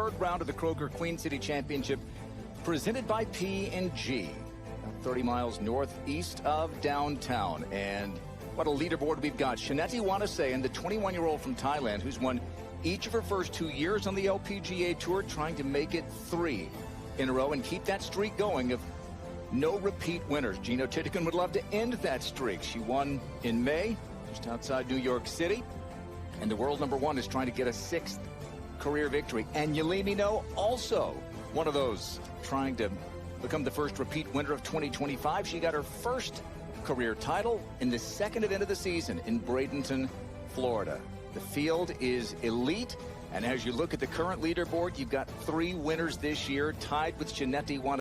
third round of the Kroger Queen City Championship presented by P&G, 30 miles northeast of downtown. And what a leaderboard we've got. Jeeno Thitikul, the 21-year-old from Thailand who's won each of her first 2 years on the LPGA Tour, trying to make it 3 in a row and keep that streak going of no repeat winners. Jeeno Thitikul would love to end that streak. She won in May, just outside New York City. And the world number one is trying to get a 6th career victory. And Jeeno, also one of those trying to become the first repeat winner of 2025. She got her first career title in the second event of the season in Bradenton, Florida. The field is elite. And as you look at the current leaderboard, you've got 3 winners this year, tied with Jeeno Thitikul.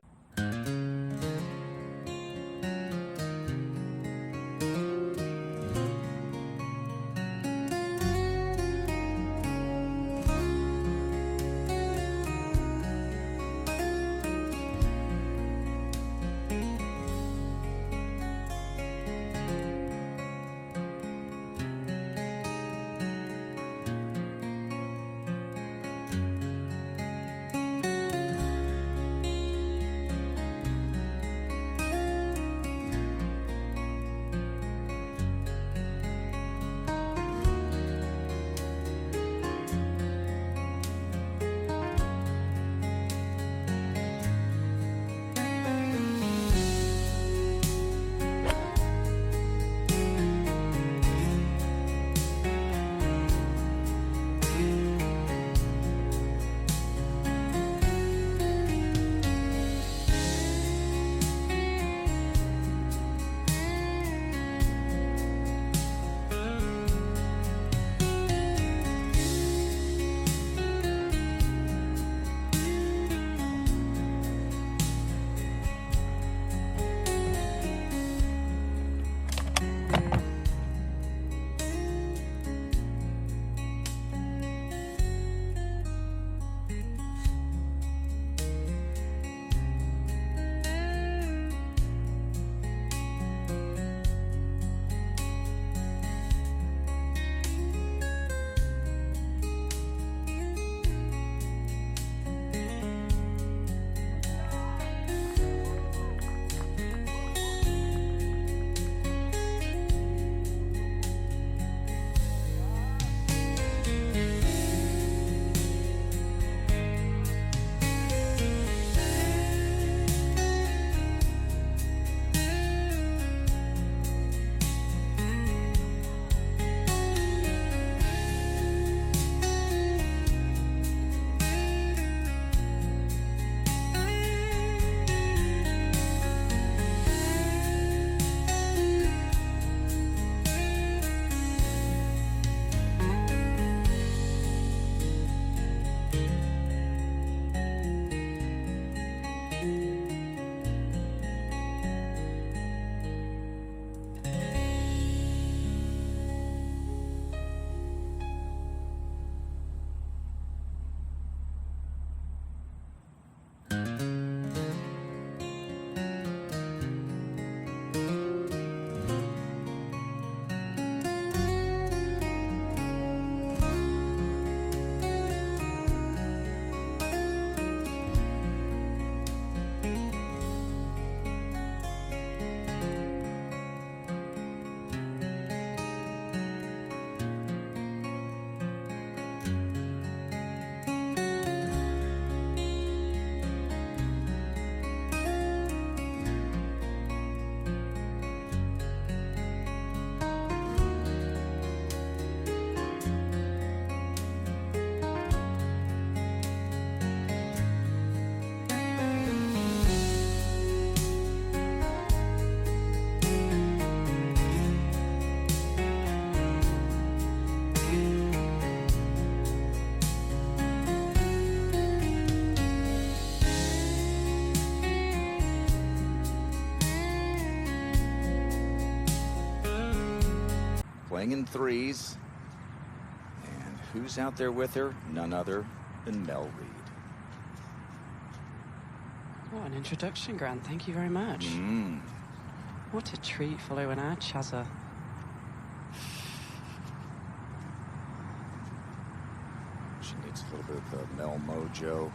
playing in threes. And who's out there with her? None other than Mel Reid. What an introduction, Grant. Thank you very much. What a treat following our Chazza. She needs A little bit of Mel Mojo.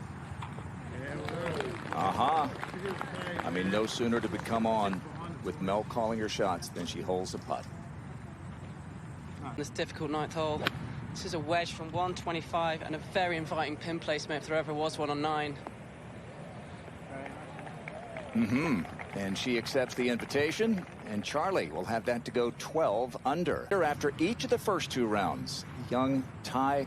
I mean, no sooner did we come on with Mel calling her shots than she holds the putt. This difficult ninth hole. This is a wedge from 125 and a very inviting pin placement if there ever was one on 9. And she accepts the invitation, and Charlie will have that to go 12 under. After each of the first 2 rounds, Young tie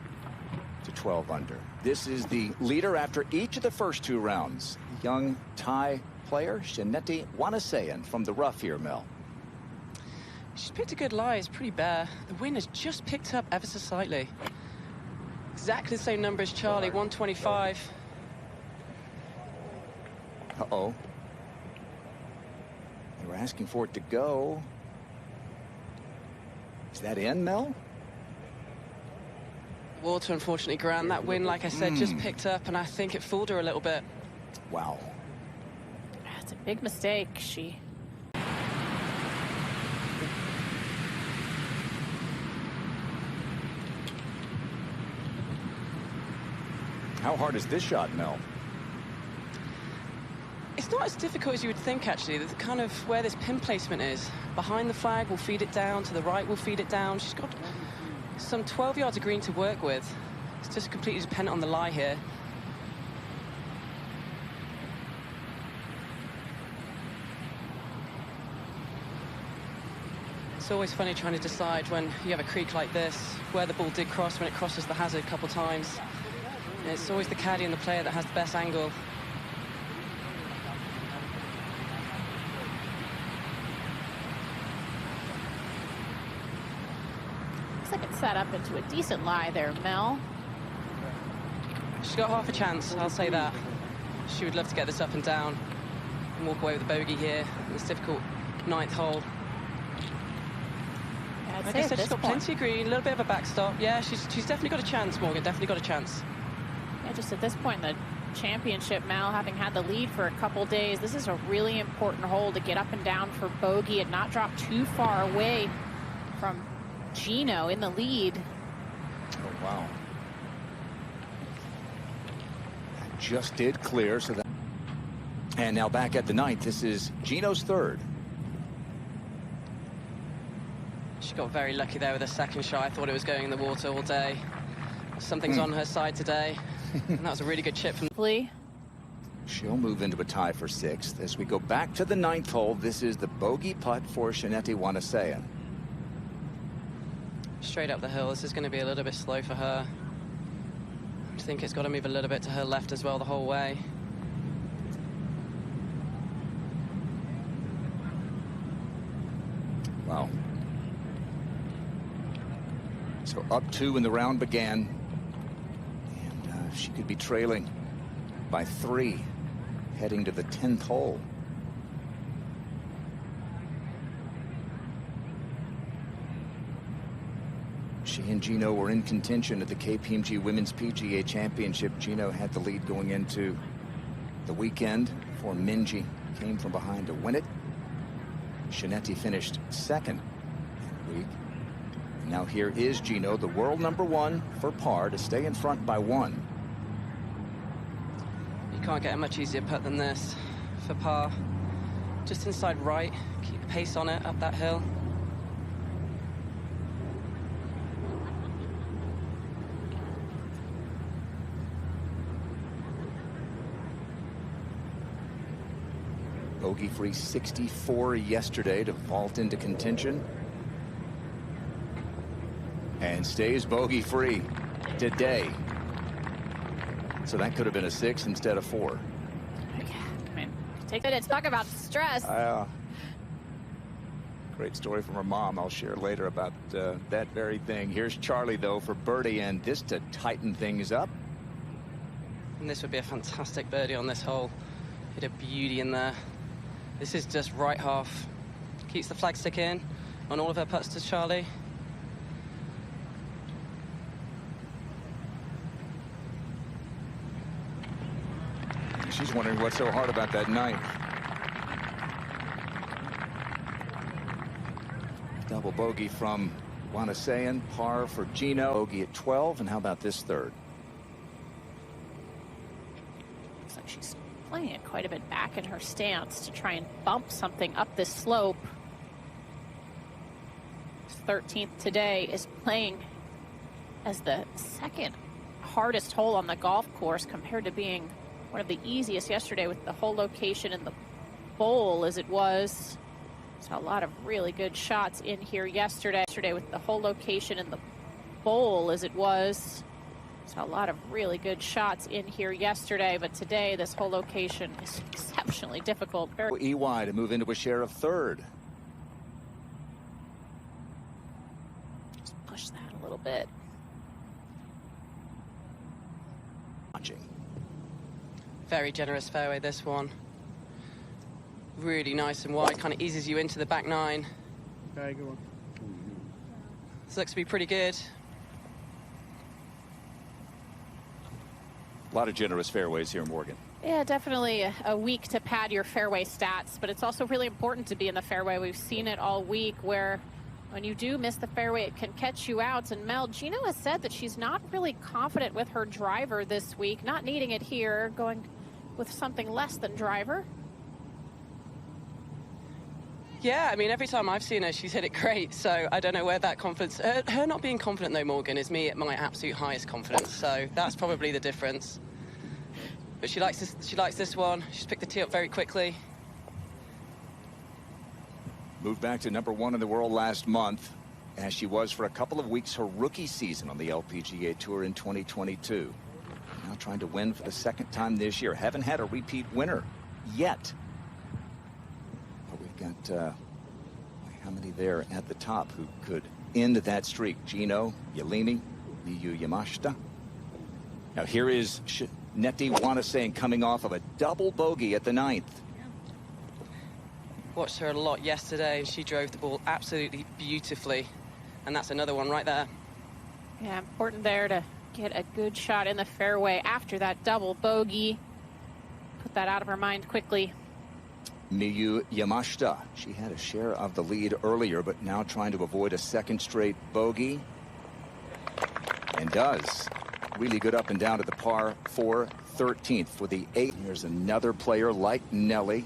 to 12 under. This is the leader after each of the first 2 rounds. Young tie player, Jeeno Thitikul from the rough here, Mel. She's picked a good lie. It's pretty bare. The wind has just picked up ever so slightly. Exactly the same number as Charlie, 125. Uh-oh. They were asking for it to go. Is that in, Mel? Water, unfortunately, Grant. That wind, like I said, just picked up, and I think it fooled her a little bit. Wow. That's a big mistake. How hard is this shot, Mel? It's not as difficult as you would think, actually. The kind of where this pin placement is. Behind the flag will feed it down, to the right will feed it down. She's got some 12 yards of green to work with. It's just completely dependent on the lie here. It's always funny trying to decide when you have a creek like this, where the ball did cross when it crosses the hazard a couple times. And it's always the caddy and the player that has the best angle. Looks like it's set up into a decent lie there, Mel. She's got half a chance, I'll say that. She would love to get this up and down and walk away with a bogey here in this difficult 9th hole. Yeah, Like I said, she's got plenty of green, a little bit of a backstop. Yeah, she's definitely got a chance, Morgan, definitely got a chance. Yeah, just at this point in the championship, Mel, having had the lead for a couple days, this is a really important hole to get up and down for bogey and not drop too far away from Jeeno in the lead. Oh, wow. That just did clear, so that... And now back at the 9th, this is Jeeno's 3rd. She got very lucky there with her second shot. I thought it was going in the water all day. Something's on her side today. And that was a really good chip from... She'll move into a tie for 6th. As we go back to the 9th hole, this is the bogey putt for Jeeno Thitikul. Straight up the hill. This is going to be a little bit slow for her. I think it's got to move a little bit to her left as well the whole way. Wow. So up 2 when the round began. And she could be trailing by 3 heading to the 10th hole. She and Jeeno were in contention at the KPMG Women's PGA Championship. Jeeno had the lead going into the weekend before Minjee came from behind to win it. Jeeno finished 2nd that week. Now here is Jeeno, the world #1 for par, to stay in front by 1. You can't get a much easier putt than this for par. Just inside right, keep pace on it up that hill. Bogey-free 64 yesterday to vault into contention. And stays bogey-free today. So that could have been a 6 instead of 4. I mean, take it. Talk about stress. Great story from her mom. I'll share later about that very thing. Here's Charlie, though, for birdie, and this to tighten things up. And this would be a fantastic birdie on this hole. Hit a beauty in there. This is just right half. Keeps the flagstick in on all of her putts to Charlie. She's wondering what's so hard about that 9th. Double bogey from Thitikul, par for Jeeno. Bogey at 12, and how about this 3rd? drawing it quite a bit back in her stance to try and bump something up this slope. 13th today is playing as the second hardest hole on the golf course compared to being one of the easiest yesterday with the hole location in the bowl as it was. Saw a lot of really good shots in here yesterday with the hole location in the bowl as it was. Saw a lot of really good shots in here yesterday, but today this whole location is exceptionally difficult. EY to move into a share of third. Just push that a little bit. Very generous fairway, this one. Really nice and wide, kind of eases you into the back nine. Okay, good one. This looks to be pretty good. A lot of generous fairways here, Morgan. Yeah, definitely a week to pad your fairway stats, but it's also really important to be in the fairway. We've seen it all week where when you do miss the fairway, it can catch you out. And Mel, Jeeno has said that she's not really confident with her driver this week, not needing it here, going with something less than driver. Yeah, I mean, every time I've seen her, she's hit it great. So I don't know where that confidence... her not being confident, though, Morgan, is me at my absolute highest confidence. So that's probably the difference. But she likes this one. She's picked the tee up very quickly. Moved back to #1 in the world last month, as she was for a couple of weeks her rookie season on the LPGA Tour in 2022. Now trying to win for the second time this year. Haven't had a repeat winner yet. Got how many there at the top who could end that streak? Jeeno, Yelimi, Miyu Yamashita. Now here is Neti Wanasane coming off of a double bogey at the 9th. Watched her a lot yesterday, and she drove the ball absolutely beautifully. And that's another one right there. Yeah, important there to get a good shot in the fairway after that double bogey. Put that out of her mind quickly. Miyu Yamashita, she had a share of the lead earlier, but now trying to avoid a second straight bogey. And does. Really good up and down to the par 4 13th for the 8th. There's another player like Nelly,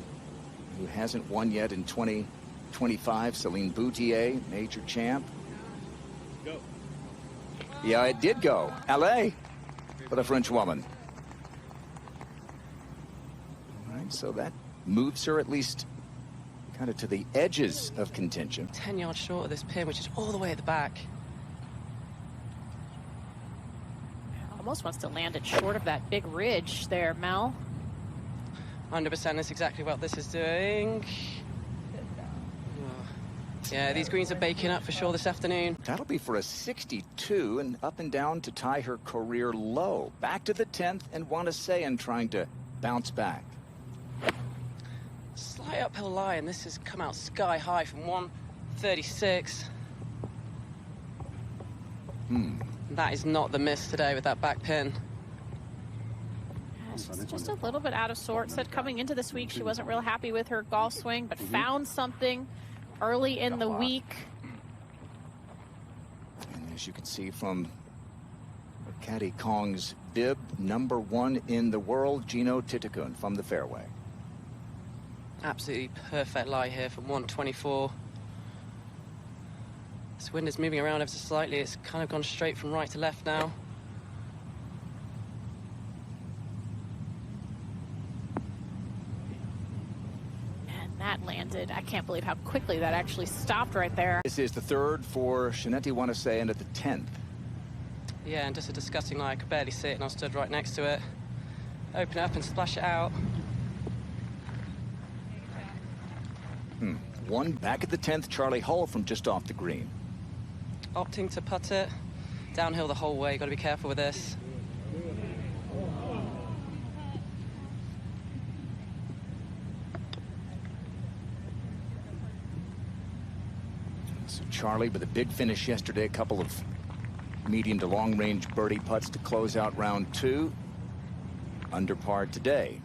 who hasn't won yet in 2025. Celine Boutier, major champ. Go. Yeah, it did go. LA for the French woman. All right, so that moves her at least kind of to the edges of contention. 10 yards short of this pin, which is all the way at the back. Almost wants to land it short of that big ridge there, Mel. 100%, is exactly what this is doing. Yeah, these greens are baking up for sure this afternoon. That'll be for a 62 and up and down to tie her career low. Back to the 10th and Wanasane trying to bounce back. Slight uphill lie, and this has come out sky high from 136. That is not the miss today with that back pin. Just a little bit out of sorts. Said coming into this week she wasn't real happy with her golf swing, but found something early in the week. And as you can see from Caddy Kong's bib, #1 in the world, Jeeno Thitikul from the fairway. Absolutely perfect lie here from 124. This wind is moving around ever so slightly. It's kind of gone straight from right to left now. And that landed. I can't believe how quickly that actually stopped right there. This is the third for Jeeno Wanasane at the 10th. Yeah, and just a disgusting lie. I could barely see it, and I stood right next to it. Open it up and splash it out. One back at the 10th, Charlie Hull from just off the green. Opting to putt it. Downhill the whole way. Got to be careful with this. So Charlie with a big finish yesterday, a couple of medium to long range birdie putts to close out round 2. Under par today.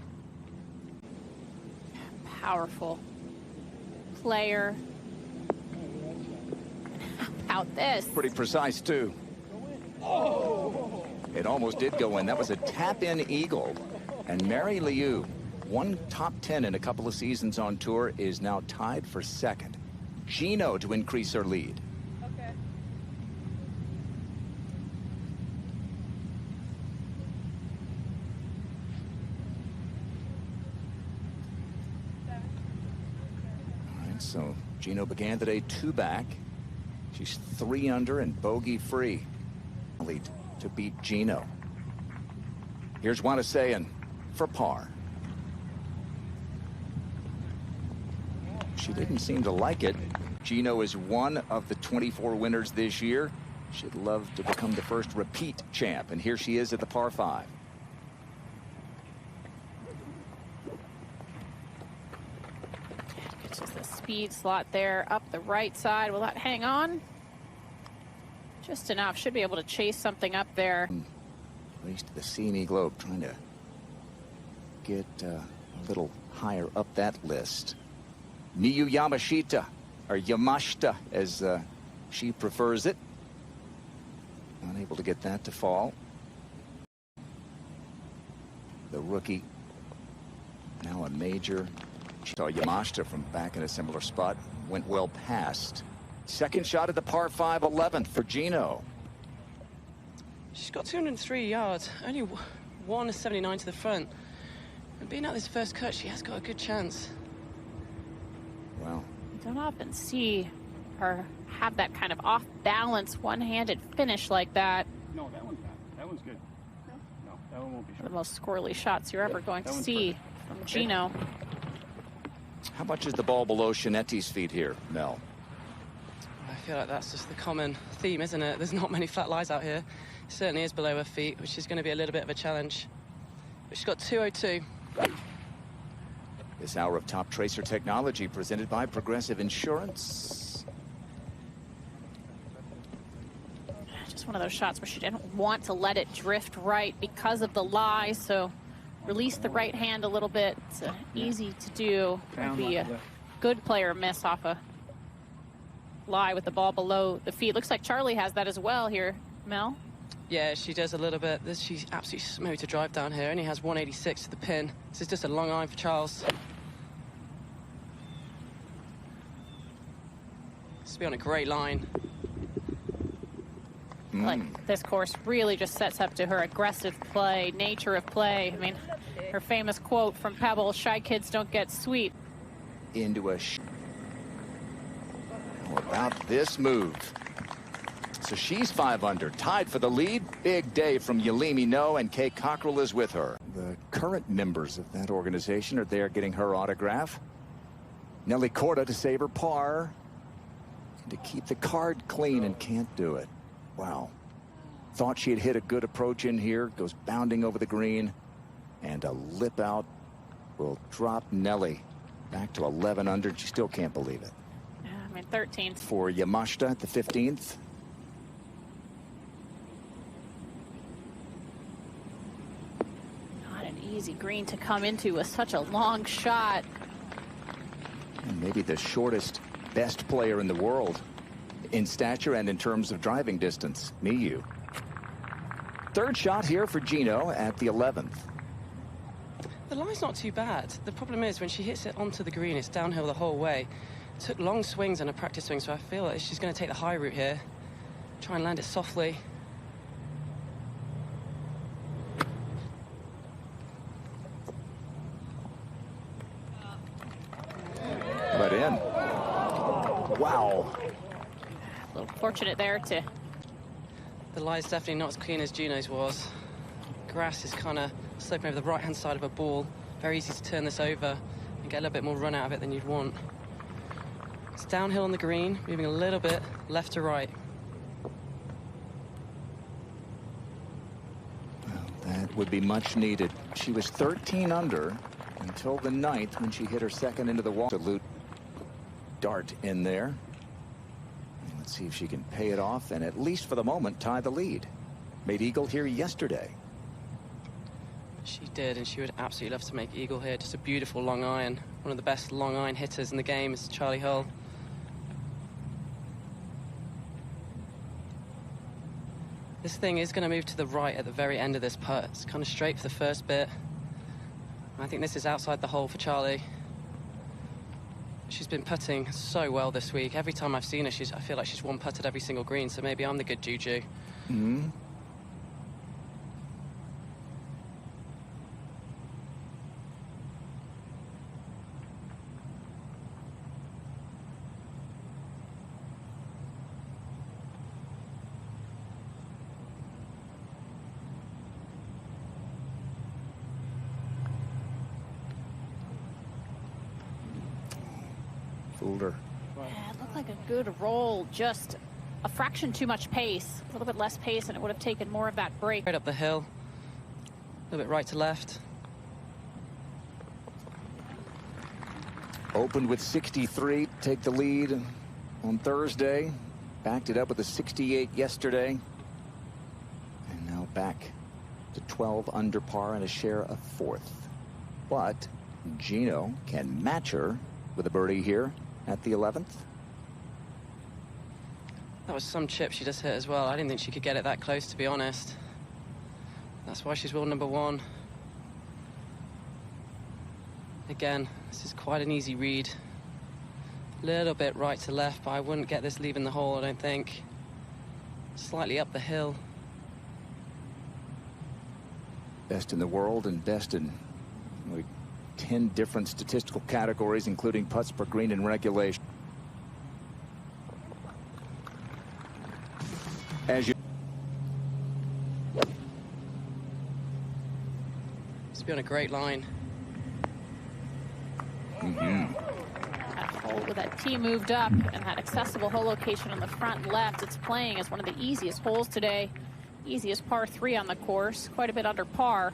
Powerful player. How about this? Pretty precise too. It almost did go in. That was a tap-in eagle. And Mary Liu One top 10 in a couple of seasons on tour, is now tied for second. Jeeno to increase her lead. Okay. All right, so Jeeno began today 2 back. She's 3 under and bogey free. Lead to beat Jeeno. Here's Wanaseyan for par. She didn't seem to like it. Jeeno is one of the 24 winners this year. She'd love to become the first repeat champ, and here she is at the par 5. It's just the speed slot there up the right side. Will that hang on? Just enough. Should be able to chase something up there. At least the CME Globe trying to get a little higher up that list. Miyu Yamashita, or Yamashita as she prefers it. Unable to get that to fall. The rookie, now a major. Saw Yamashita from back in a similar spot, went well past. Second shot at the par 5 11th for Jeeno. She's got 203 yards, only 179 to the front. And being out this first cut, she has got a good chance. Well, You don't often see her have that kind of off-balance, one-handed finish like that. No, that one's not. That one's good. No, that one won't be The short. most squirrely shots you're ever going to one's see from Jeeno. how much is the ball below Shinetti's feet here, Mel? I feel like that's just the common theme, isn't it? There's not many flat lies out here. It certainly is below her feet, which is going to be a little bit of a challenge. But she's got 202. This hour of Top Tracer technology presented by Progressive Insurance. Just one of those shots where she didn't want to let it drift right because of the lie, so release the right hand a little bit. It's easy to do. Would be a good player miss off a lie with the ball below the feet. Looks like Charlie has that as well here, Mel. Yeah, she does a little bit. She's absolutely smooth to drive down here. Only has 186 to the pin. This is just a long iron for Charles. This will be on a great line. Like this course really just sets up to her aggressive play, nature of play. I mean, her famous quote from Pebble, "Shy kids don't get sweet." Into a How about this move? So she's 5 under, tied for the lead. Big day from Yalimi No, and Kay Cockrell is with her. The current members of that organization are there getting her autograph. Nelly Corda to save her par. And to keep the card clean, and can't do it. Wow. Thought she had hit a good approach in here. Goes bounding over the green. And a lip out will drop Nelly back to 11 under. She still can't believe it. Yeah, I mean, 13th. For Yamashita at the 15th. Not an easy green to come into with such a long shot. And maybe the shortest, best player in the world in stature and in terms of driving distance, Miyu. Third shot here for Jeeno at the 11th. The line's not too bad. The problem is when she hits it onto the green, it's downhill the whole way. Took long swings and a practice swing, so I feel like she's going to take the high route here. Try and land it softly. But in. Wow. A little fortunate there to. The lie's definitely not as clean as Jeeno's was. Grass is kind of sloping over the right-hand side of a ball. Very easy to turn this over and get a little bit more run out of it than you'd want. It's downhill on the green, moving a little bit left to right. Well, that would be much needed. She was 13 under until the 9th when she hit her second into the wall. Absolute dart in there. Let's see if she can pay it off and, at least for the moment, tie the lead. Made eagle here yesterday. She did, and she would absolutely love to make eagle here. Just a beautiful long iron. One of the best long iron hitters in the game is Charlie Hull. This thing is going to move to the right at the very end of this putt. It's kind of straight for the first bit. I think this is outside the hole for Charlie. She's been putting so well this week. Every time I've seen her, I feel like she's one-putted every single green, so maybe I'm the good juju. Mm-hmm. Fooled her. Yeah, it looked like a good roll, just a fraction too much pace. A little bit less pace, and it would have taken more of that break. Right up the hill. A little bit right to left. Opened with 63, take the lead on Thursday. Backed it up with a 68 yesterday. And now back to 12 under par and a share of 4th. But Jeeno can match her with a birdie here at the 11th. That was some chip she just hit as well. I didn't think she could get it that close, to be honest. That's why she's world number 1. Again, this is quite an easy read. Little bit right to left, but I wouldn't get this leaving the hole, I don't think. Slightly up the hill. Best in the world and best in 10 different statistical categories, including putts per green and regulation. As you It's been a great line. That hole with that tee moved up and that accessible hole location on the front left. It's playing as one of the easiest holes today. Easiest par 3 on the course, quite a bit under par.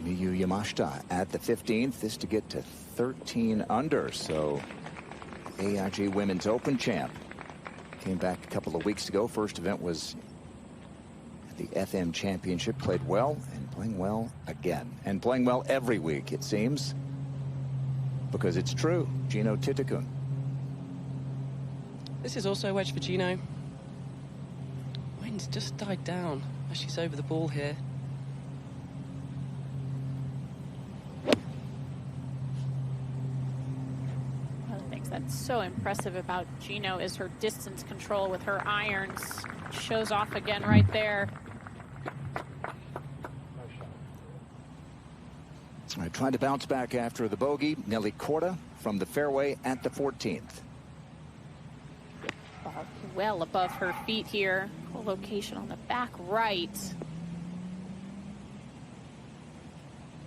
Miyu Yamashita at the 15th. This to get to 13 under. So AIG Women's Open champ came back a couple of weeks ago. First event was at the FM Championship. Played well and playing well again. And playing well every week, it seems. Because it's true. Jeeno Thitikul. This is also a wedge for Jeeno. Wind's just died down as she's over the ball here. That's so impressive about Jeeno is her distance control with her irons. Shows off again right there. I tried to bounce back after the bogey. Nelly Korda from the fairway at the 14th. Well above her feet here. Location on the back right.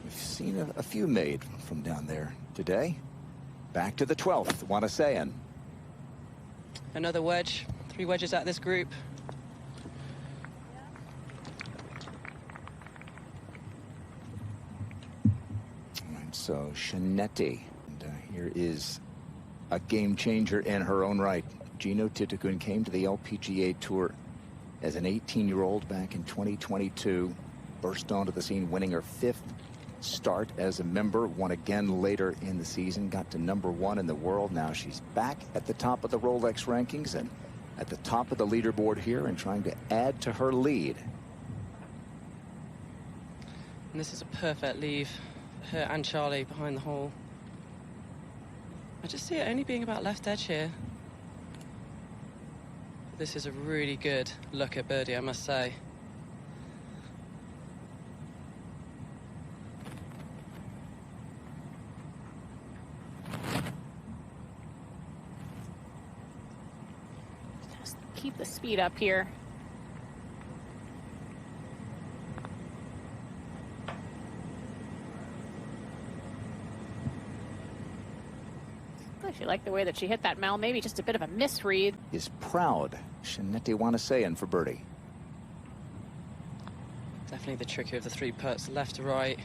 We've seen a few made from down there today. Back to the 12th, Wanasayan. Another wedge. 3 wedges at this group. And so Shanetti. And here is a game changer in her own right. Jeeno Thitikul came to the LPGA Tour as an 18-year-old back in 2022. Burst onto the scene, winning her 5th start as a member. Won again later in the season. Got to number 1 in the world. Now she's back at the top of the Rolex rankings and at the top of the leaderboard here and trying to add to her lead. And this is a perfect leave. Her and Charlie behind the hole. I just see it only being about left edge here. This is a really good look at birdie, I must say. Just keep the speed up here. I actually like the way that she hit that, Mel. Maybe just a bit of a misread. Is proud. Shanetti Wanasayan for birdie. Definitely the trickier of the 3 putts, left to right.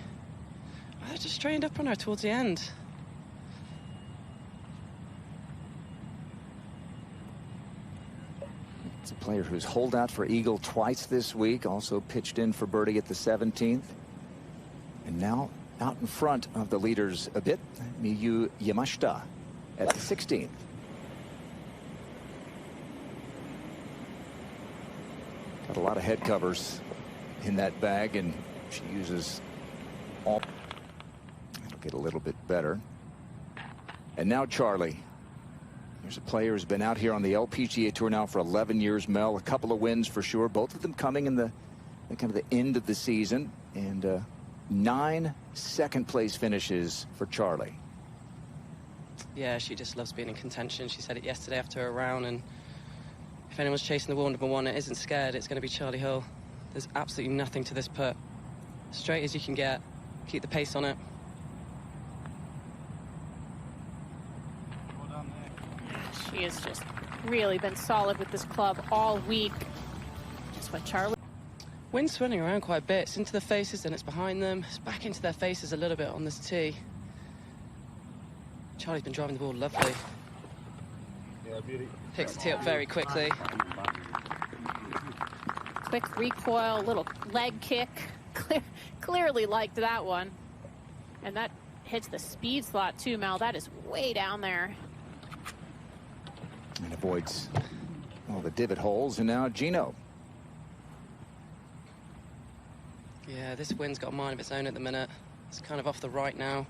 Oh, they're just strained up on her towards the end. It's a player who's holed out for eagle twice this week. Also pitched in for birdie at the 17th. And now out in front of the leaders a bit. Miyu Yamashita at the 16th. Got a lot of head covers in that bag, and she uses all get a little bit better. And now Charlie. There's a player who's been out here on the LPGA Tour now for 11 years, Mel. A couple of wins for sure. Both of them coming in the kind of the end of the season. And 9 second-place finishes for Charlie. Yeah, she just loves being in contention. She said it yesterday after her round. And if anyone's chasing the wall number one that isn't scared, it's going to be Charlie Hull. There's absolutely nothing to this putt. Straight as you can get. Keep the pace on it. She has just really been solid with this club all week. Just what Charlie... Wind's swirling around quite a bit. It's into the faces, then it's behind them. It's back into their faces a little bit on this tee. Charlie's been driving the ball lovely. Picks the tee up very quickly. Quick recoil, little leg kick. Clearly liked that one. And that hits the speed slot too, Mel. That is way down there. And avoids all the divot holes. And now Jeeno. Yeah, this wind's got a mind of its own at the minute. It's kind of off the right now.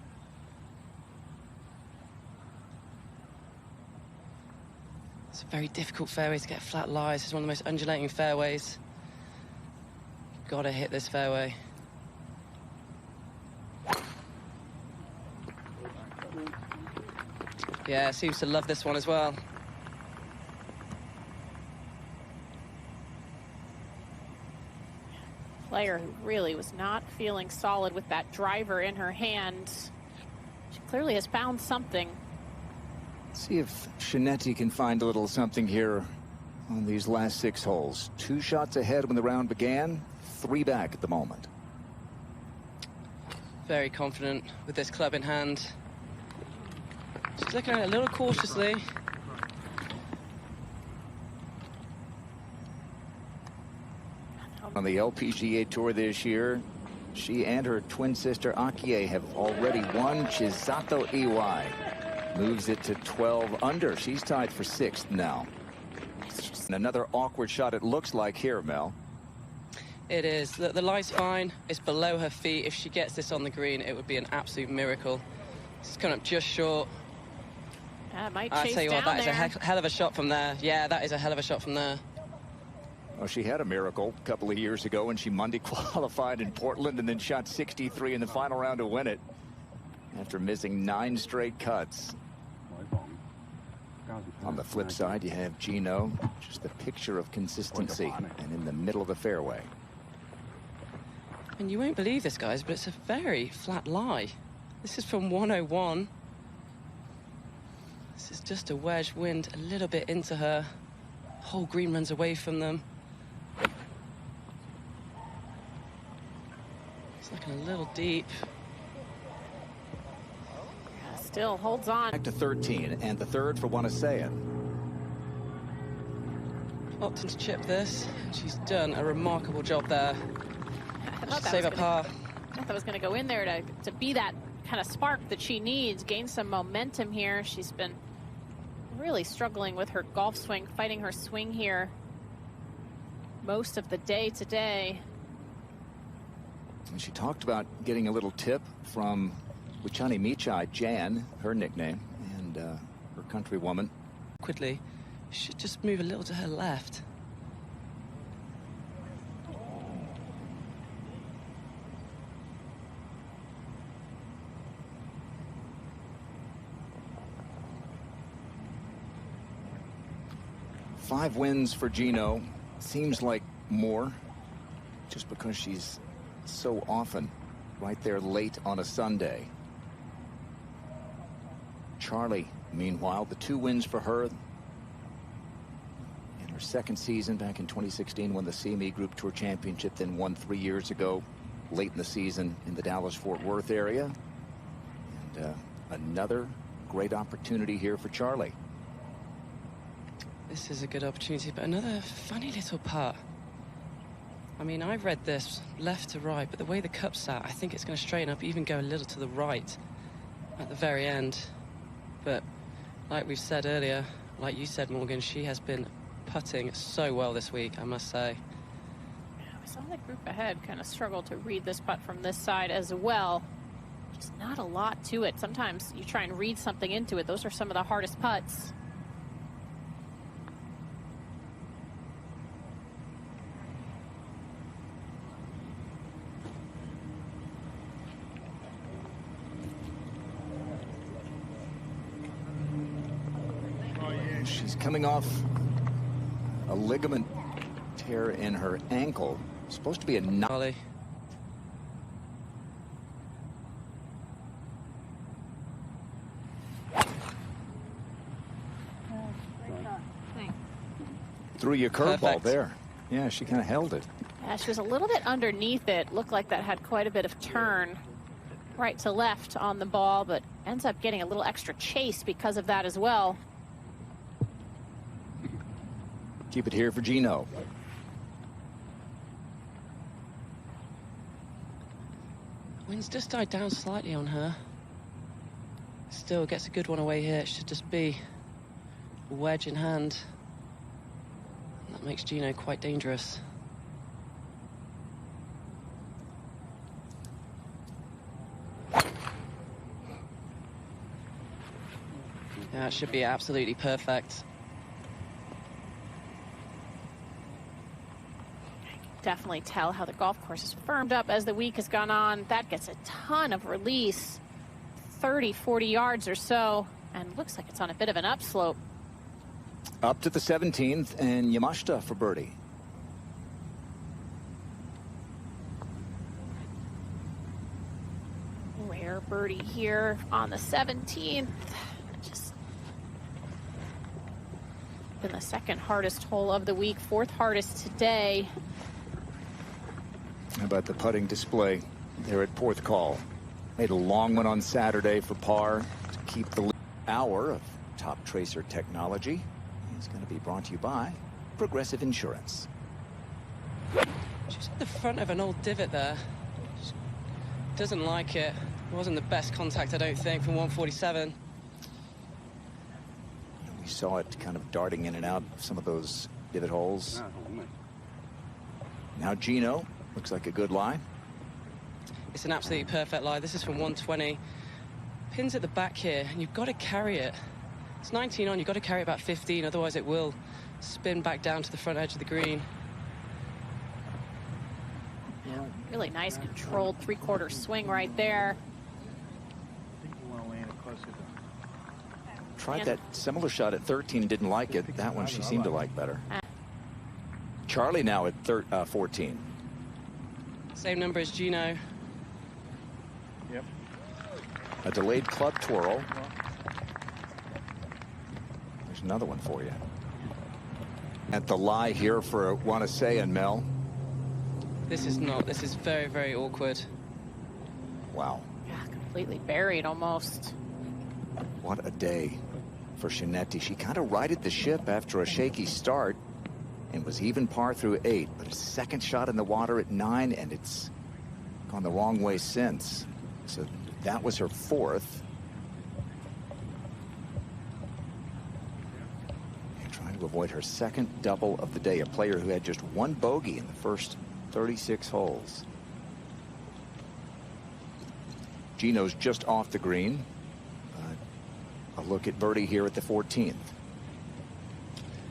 It's a very difficult fairway to get flat lies. It's one of the most undulating fairways. You've got to hit this fairway. Yeah, seems to love this one as well. Player who really was not feeling solid with that driver in her hand. She clearly has found something. See if Shinetti can find a little something here on these last 6 holes. 2 shots ahead when the round began, 3 back at the moment. Very confident with this club in hand. She's looking at it a little cautiously. On the LPGA Tour this year, she and her twin sister Akie have already won. Chisato Iwai moves it to 12 under. She's tied for 6th now. And another awkward shot it looks like here, Mel. It is. The lie's fine. It's below her feet. If she gets this on the green, it would be an absolute miracle. It's coming up just short. Might I chase tell you what, down that is a hell of a shot from there. Yeah, that is a hell of a shot from there. Well, she had a miracle a couple of years ago when she Monday qualified in Portland and then shot 63 in the final round to win it after missing 9 straight cuts. On the flip side, you have Jeeno, just the picture of consistency and in the middle of the fairway. And you won't believe this, guys, but it's a very flat lie. This is from 101. This is just a wedge wind a little bit into her. Whole green runs away from them. It's looking a little deep. Still holds on. Back to 13 and the third for Wanasayan. Opting to chip this. She's done a remarkable job there. I thought Save a par. I thought that was going to go in there to be that kind of spark that she needs, gain some momentum here. She's been really struggling with her golf swing, fighting her swing here most of the day today. And she talked about getting a little tip from Wichani Michai, Jan, her nickname, and her countrywoman. Quickly, should just move a little to her left. Five wins for Jeeno. Seems like more just because she's so often right there late on a Sunday. Charlie, meanwhile, the 2 wins for her in her second season back in 2016, won the CME Group Tour Championship, then won 3 years ago late in the season in the Dallas-Fort Worth area. And another great opportunity here for Charlie. This is a good opportunity, but another funny little putt. I mean, I've read this left to right, but the way the cup's sat, I think it's going to straighten up, even go a little to the right at the very end. But like we've said earlier, like you said, Morgan, she has been putting so well this week, I must say. Yeah, we saw the group ahead kind of struggle to read this putt from this side as well. It's not a lot to it. Sometimes you try and read something into it. Those are some of the hardest putts. She's coming off a ligament tear in her ankle. Supposed to be a Ollie. Threw your curveball there. Yeah, she kind of held it. Yeah, she was a little bit underneath it. Looked like that had quite a bit of turn right to left on the ball, but ends up getting a little extra chase because of that as well. Keep it here for Jeeno. Wind's just died down slightly on her. Still gets a good one away here. It should just be a wedge in hand. That makes Jeeno quite dangerous. Yeah, it should be absolutely perfect. Definitely tell how the golf course has firmed up as the week has gone on. That gets a ton of release, 30, 40 yards or so, and looks like it's on a bit of an upslope. Up to the 17th, and Yamashita for birdie. Rare birdie here on the 17th. Just been the second hardest hole of the week, fourth hardest today. How about the putting display there at Fourth Call? Made a long one on Saturday for par to keep the hour of top tracer technology. It's going to be brought to you by Progressive Insurance. She's at the front of an old divot there. She doesn't like it. It wasn't the best contact, I don't think, from 147. We saw it kind of darting in and out of some of those divot holes. Now Jeeno. Looks like a good lie. It's an absolutely perfect lie. This is from 120. Pins at the back here, and you've got to carry it. It's 19 on, you've got to carry about 15, otherwise it will spin back down to the front edge of the green. Yeah, really nice controlled three-quarter swing right there. Tried that similar shot at 13, didn't like it. That one she seemed to like better. Charlie now at 14. Same number as Jeeno. Yep. A delayed club twirl. There's another one for you. At the lie here for want to say and Mel. This is very, very awkward. Wow. Yeah, completely buried almost. What a day for Shinetti. She kind of righted the ship after a shaky start and was even par through 8, but a second shot in the water at 9, and it's gone the wrong way since. So that was her fourth. And trying to avoid her second double of the day, a player who had just one bogey in the first 36 holes. Jeeno's just off the green. A look at birdie here at the 14th.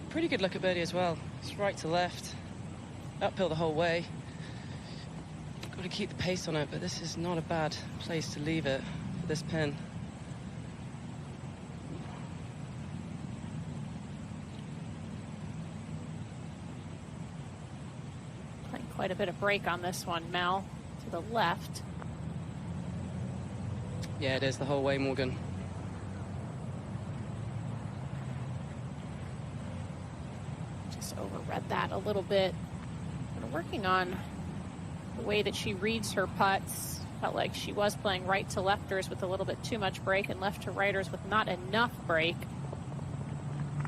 Pretty good look at birdie as well. It's right to left, uphill the whole way. Got to keep the pace on it, but this is not a bad place to leave it for this pin. Playing quite a bit of break on this one, Mel, to the left. Yeah, it is the whole way, Morgan. Overread that a little bit. But working on the way that she reads her putts. Felt like she was playing right to lefters with a little bit too much break and left to righters with not enough break.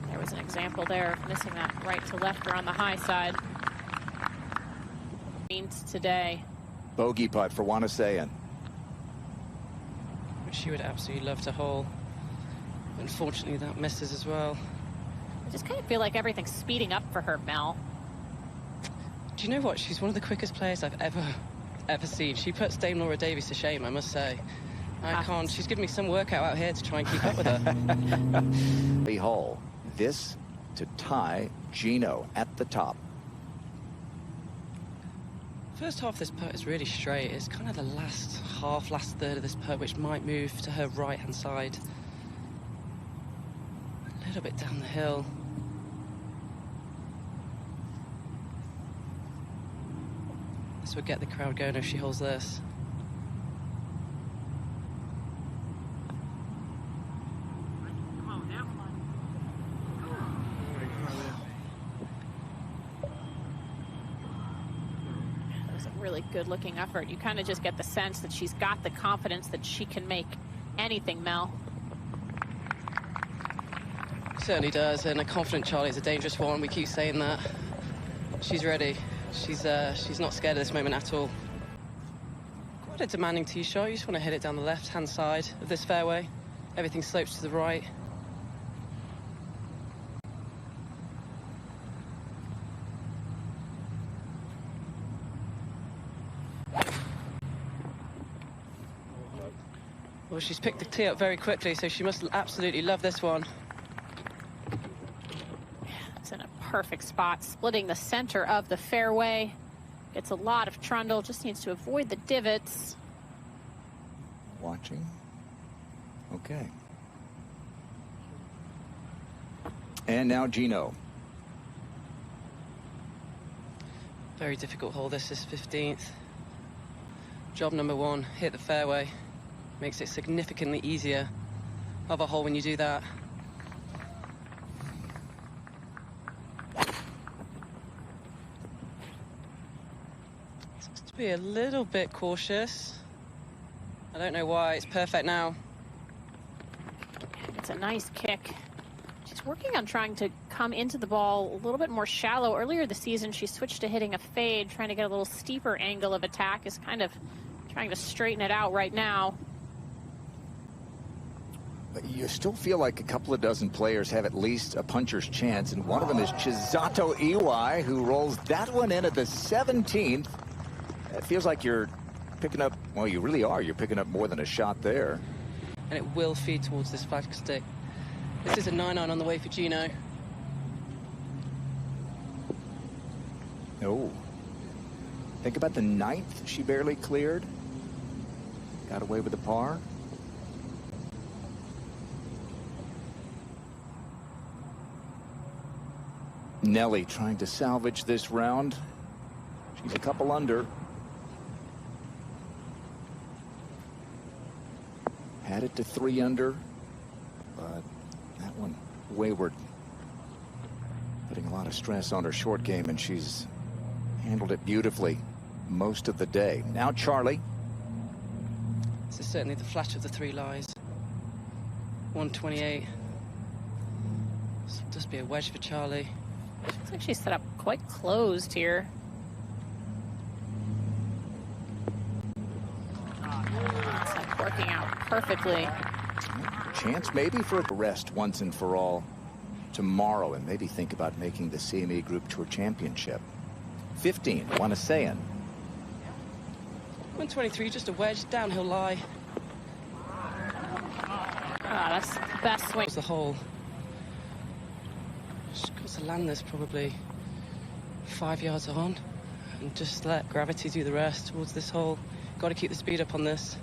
There was an example there of missing that right to lefter on the high side. Means today. Bogey putt for Wanasayan. Which she would absolutely love to hole. Unfortunately, that misses as well. I just kind of feel like everything's speeding up for her, Mel. Do you know what? She's one of the quickest players I've ever seen. She puts Dame Laura Davies to shame, I must say. I can't. She's giving me some workout out here to try and keep up with her. Hole. This to tie Jeeno at the top. First half of this putt is really straight. It's kind of the last third of this putt which might move to her right-hand side. A little bit down the hill. This would get the crowd going if she holds this. Good looking effort. You kind of just get the sense that she's got the confidence that she can make anything, Mel. Certainly does, and a confident Charlie is a dangerous one. We keep saying that. She's ready. She's not scared of this moment at all. Quite a demanding tee shot. You just want to hit it down the left-hand side of this fairway. Everything slopes to the right. Well, she's picked the tee up very quickly, so she must absolutely love this one. It's in a perfect spot, splitting the center of the fairway. Gets a lot of trundle, just needs to avoid the divots. Watching. Okay. And now Jeeno. Very difficult hole. This is 15th. Job number one, hit the fairway. Makes it significantly easier of a hole when you do that. Just to be a little bit cautious. I don't know why. It's perfect now. It's a nice kick. She's working on trying to come into the ball a little bit more shallow. Earlier this season, she switched to hitting a fade, trying to get a little steeper angle of attack. Is kind of trying to straighten it out right now. You still feel like a couple of dozen players have at least a puncher's chance, and one of them is Chisato Iwai, who rolls that one in at the 17th. It feels like you're picking up, well, you really are. You're picking up more than a shot there. And it will feed towards this flag stick. This is a 9-iron on the way for Jeeno. Oh. Think about the 9th she barely cleared. Got away with the par. Nelly trying to salvage this round. She's a couple under. Had it to 3 under, but that one wayward. Putting a lot of stress on her short game, and she's handled it beautifully most of the day. Now Charlie. This is certainly the flash of the 3 lies. 128. This will just be a wedge for Charlie. Looks like she's set up quite closed here. It's like working out perfectly. Chance maybe for a rest once and for all tomorrow, and maybe think about making the CME Group Tour Championship. 15, Wanasayan. 123, just a wedge, downhill lie. That's the best swing. That was the hole. She's got to land this probably 5 yards on and just let gravity do the rest towards this hole. Got to keep the speed up on this.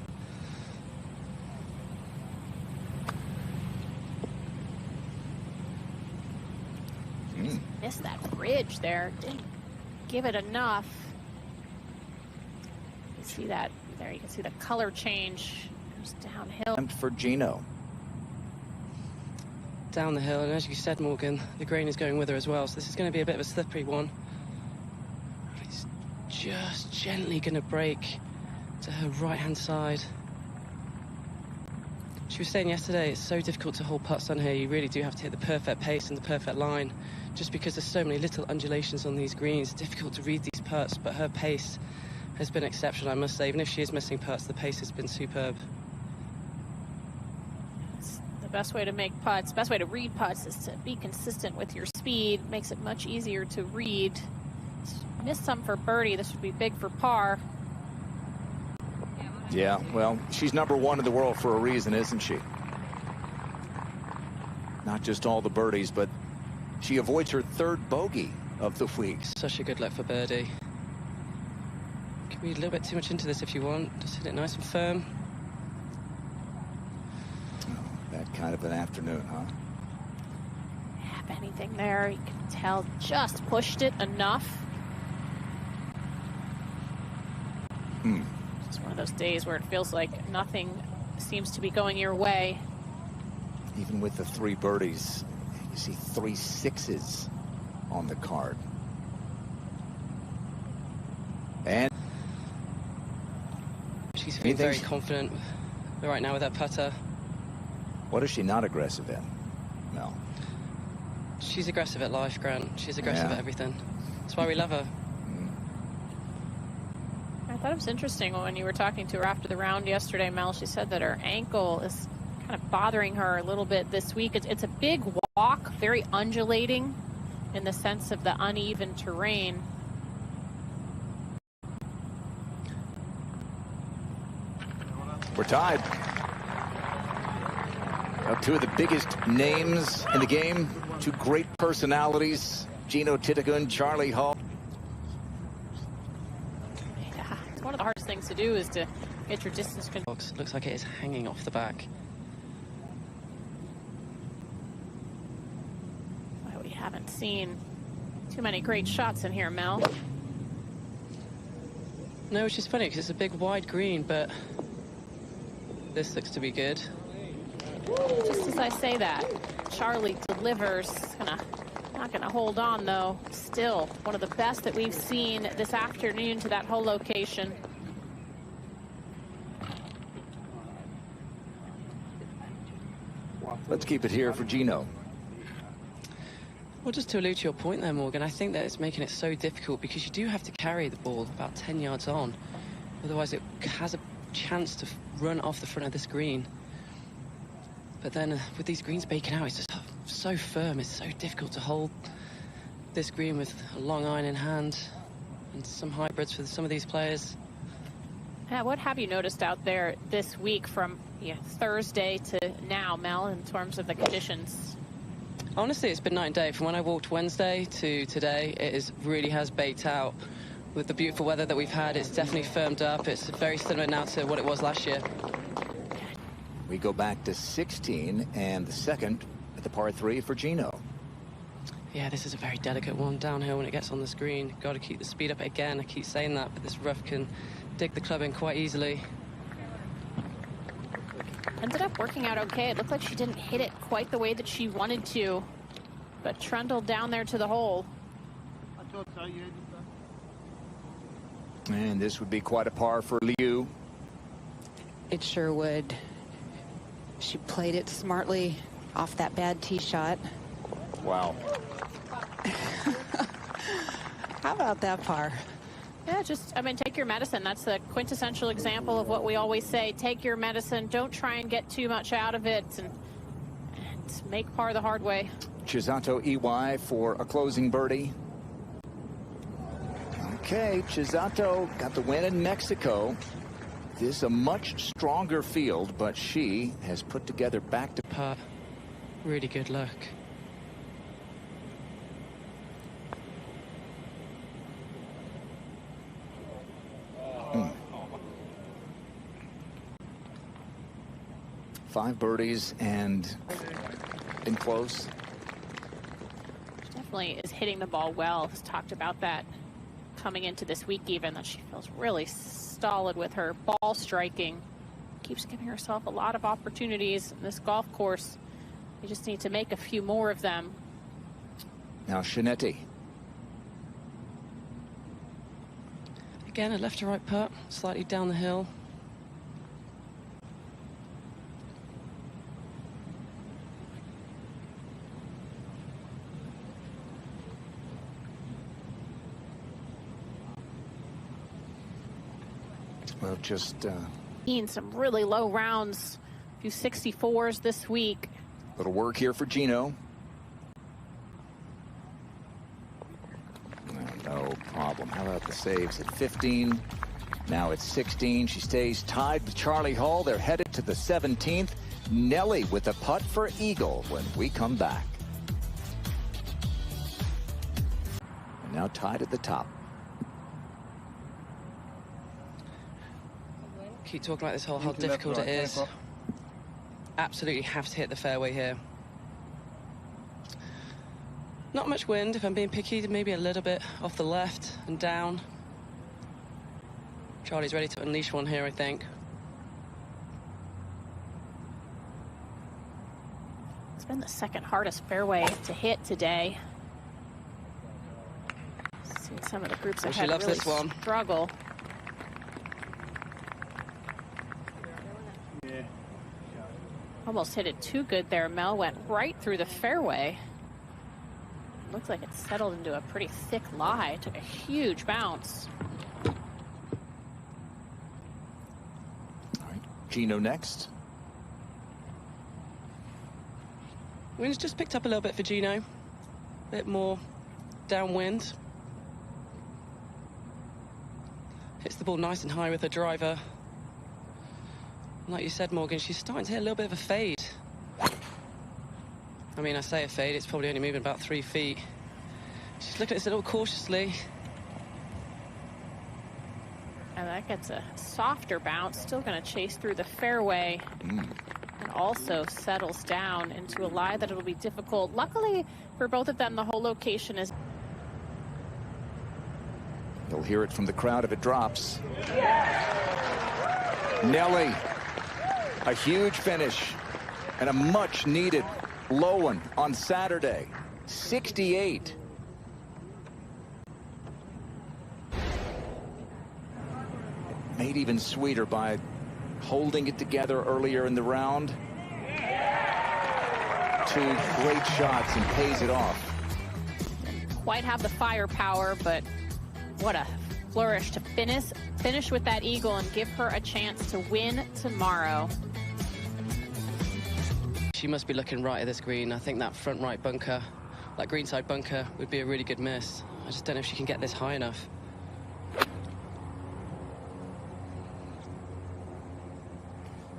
Missed that bridge there. Didn't give it enough. You see that there? You can see the color change. Goes downhill. And for Jeeno. Down the hill, and as you said, Morgan, the grain is going with her as well, so this is going to be a bit of a slippery one. It's just gently going to break to her right-hand side. She was saying yesterday it's so difficult to hold putts on here. You really do have to hit the perfect pace and the perfect line, just because there's so many little undulations on these greens. It's difficult to read these putts, but her pace has been exceptional, I must say. Even if she is missing putts, the pace has been superb. Best way to make putts, best way to read putts is to be consistent with your speed. Makes it much easier to read. Missed some for birdie. This would be big for par. Yeah, well, she's #1 in the world for a reason, isn't she? Not just all the birdies, but she avoids her 3rd bogey of the week. Such a good look for birdie. Can read a little bit too much into this if you want. Just hit it nice and firm. Oh, that kind of an afternoon, huh? Yeah, if anything there, you can tell just pushed it enough. It's one of those days where it feels like nothing seems to be going your way. Even with the 3 birdies, you see 3 sixes on the card. And she's feeling very confident right now with her putter. What is she not aggressive in? No. She's aggressive at life, Grant. She's aggressive at everything. That's why we love her. I thought it was interesting when you were talking to her after the round yesterday, Mel. She said that her ankle is kind of bothering her a little bit this week. It's a big walk, very undulating in the sense of the uneven terrain. We're tied. 2 of the biggest names in the game, 2 great personalities, Jeeno Thitikul, Charlie Hall. Yeah, it's one of the hardest things to do is to get your distance control. Looks like it is hanging off the back. Well, we haven't seen too many great shots in here, Mel. No, which is funny because it's a big wide green, but this looks to be good. Just as I say that, Charlie delivers. Not gonna hold on though. Still one of the best that we've seen this afternoon to that whole location. Let's keep it here for Jeeno. Well, just to allude to your point there, Morgan, I think that it's making it so difficult because you do have to carry the ball about 10 yards on. Otherwise, it has a chance to run off the front of this green. But then with these greens baking out, it's just so firm. It's so difficult to hold this green with a long iron in hand and some hybrids for some of these players. What have you noticed out there this week from Thursday to now, Mel, in terms of the conditions? Honestly, it's been night and day. From when I walked Wednesday to today, it really has baked out. With the beautiful weather that we've had, it's definitely firmed up. It's very similar now to what it was last year. We go back to 16 and the second at the par 3 for Jeeno. Yeah, this is a very delicate one downhill when it gets on the screen. Got to keep the speed up again. I keep saying that, but this rough can dig the club in quite easily. Ended up working out okay. It looked like she didn't hit it quite the way that she wanted to, but trundled down there to the hole. And this would be quite a par for Liu. It sure would. She played it smartly off that bad tee shot. Wow. How about that par? Yeah, I mean, take your medicine. That's the quintessential example of what we always say. Take your medicine. Don't try and get too much out of it, and make par the hard way. Chisato EY for a closing birdie. Okay, Chisato got the win in Mexico. This is a much stronger field, but she has put together back to par. Really good luck. Five birdies and in close. She definitely is hitting the ball well. Has talked about that coming into this week, even that she feels really solid with her ball striking. Keeps giving herself a lot of opportunities in this golf course. You just need to make a few more of them. Now Shinetti. Again, a left to right putt, slightly down the hill. Well, just Seen some really low rounds, a few 64s this week. Little work here for Jeeno. No problem. How about the saves at 15 Now it's 16. She stays tied with Charlie Hull. They're headed to the 17th. Nelly with a putt for eagle when we come back. And now tied at the top. Keep talking about this hole, how difficult it is. Absolutely have to hit the fairway here. Not much wind, if I'm being picky, maybe a little bit off the left and down. Charlie's ready to unleash one here, I think. It's been the second hardest fairway to hit today. Seen some of the groups ahead loves really this one. Struggle. Yeah. Almost hit it too good there. Mel went right through the fairway. Looks like it settled into a pretty thick lie. Took a huge bounce. All right, Jeeno next. Wind's just picked up a little bit for Jeeno. A bit more downwind. Hits the ball nice and high with her driver. Like you said, Morgan, she's starting to hit a little bit of a fade. I mean, I say a fade, it's probably only moving about 3 feet. She's looking at this a little cautiously. And that gets a softer bounce. Still going to chase through the fairway. And also settles down into a lie that it'll be difficult. Luckily for both of them, the whole location is... You'll hear it from the crowd if it drops. Nelly, a huge finish and a much needed low one on Saturday. 68. Made even sweeter by holding it together earlier in the round. 2 great shots and pays it off. Quite have the firepower, but what a flourish to finish with that eagle and give her a chance to win tomorrow. She must be looking right at this green. I think that front right bunker, that greenside bunker, would be a really good miss. I just don't know if she can get this high enough.